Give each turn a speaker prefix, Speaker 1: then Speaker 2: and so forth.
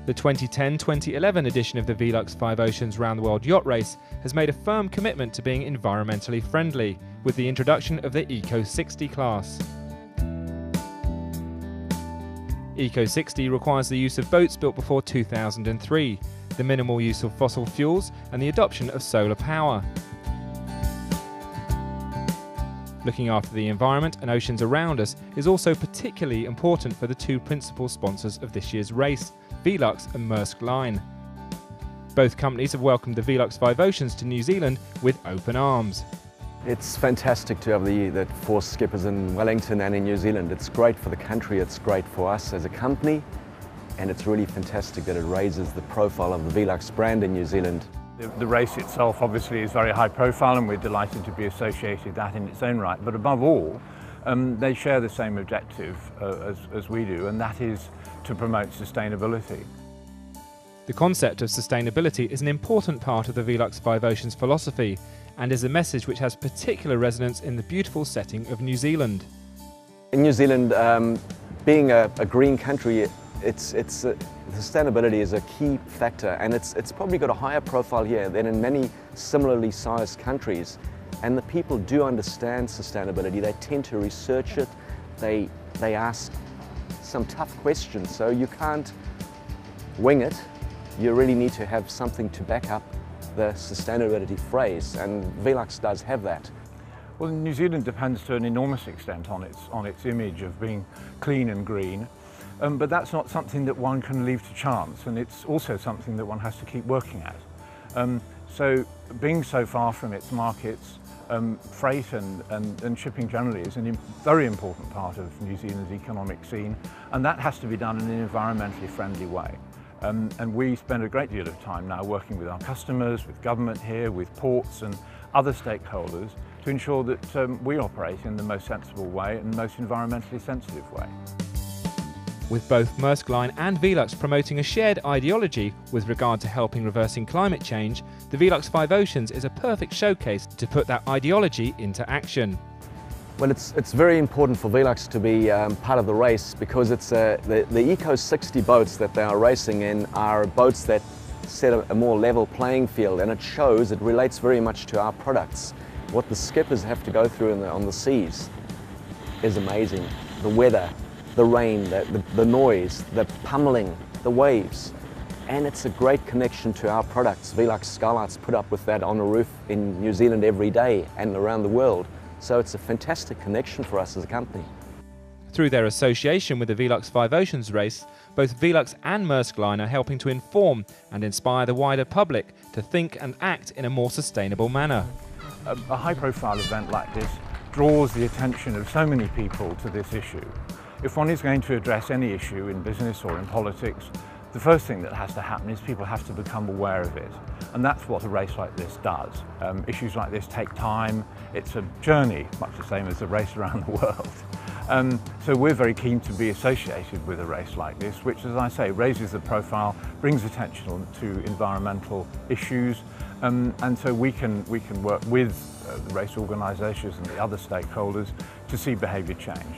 Speaker 1: The 2010-2011 edition of the Velux 5 Oceans Round the World Yacht Race has made a firm commitment to being environmentally friendly, with the introduction of the Eco 60 class. Eco 60 requires the use of boats built before 2003, the minimal use of fossil fuels and the adoption of solar power. Looking after the environment and oceans around us is also particularly important for the two principal sponsors of this year's race, Velux and Maersk Line. Both companies have welcomed the Velux 5 Oceans to New Zealand with open arms.
Speaker 2: It's fantastic to have the four skippers in Wellington and in New Zealand. It's great for the country, it's great for us as a company, and it's really fantastic that it raises the profile of the Velux brand in New Zealand.
Speaker 3: The race itself obviously is very high profile, and we're delighted to be associated with that in its own right, but above all they share the same objective as we do, and that is to promote sustainability.
Speaker 1: The concept of sustainability is an important part of the Velux 5 Oceans philosophy and is a message which has particular resonance in the beautiful setting of New Zealand.
Speaker 2: In New Zealand, being a green country, sustainability is a key factor, and it's probably got a higher profile here than in many similarly sized countries. And the people do understand sustainability. They tend to research it. They ask some tough questions, so you can't wing it. You really need to have something to back up the sustainability phrase, and Velux does have that.
Speaker 3: Well, New Zealand depends to an enormous extent on its image of being clean and green. But that's not something that one can leave to chance, and it's also something that one has to keep working at. So being so far from its markets, freight and shipping generally is a very important part of New Zealand's economic scene, and that has to be done in an environmentally friendly way. And we spend a great deal of time now working with our customers, with government here, with ports and other stakeholders to ensure that we operate in the most sensible way and the most environmentally sensitive way.
Speaker 1: With both Maersk Line and Velux promoting a shared ideology with regard to helping reversing climate change, the Velux 5 Oceans is a perfect showcase to put that ideology into action.
Speaker 2: Well, it's very important for Velux to be part of the race, because it's the Eco 60 boats that they are racing in are boats that set a more level playing field, and it relates very much to our products. What the skippers have to go through on the seas is amazing. The weather, the rain, the noise, the pummeling, the waves. And it's a great connection to our products. Velux Skylights put up with that on a roof in New Zealand every day and around the world. So it's a fantastic connection for us as a company.
Speaker 1: Through their association with the Velux 5 Oceans race, both Velux and Maersk Line are helping to inform and inspire the wider public to think and act in a more sustainable manner.
Speaker 3: A high-profile event like this draws the attention of so many people to this issue. If one is going to address any issue in business or in politics, the first thing that has to happen is people have to become aware of it. And that's what a race like this does. Issues like this take time. It's a journey, much the same as a race around the world. So we're very keen to be associated with a race like this, which, as I say, raises the profile, brings attention to environmental issues, and so we can work with the race organisations and the other stakeholders to see behaviour change.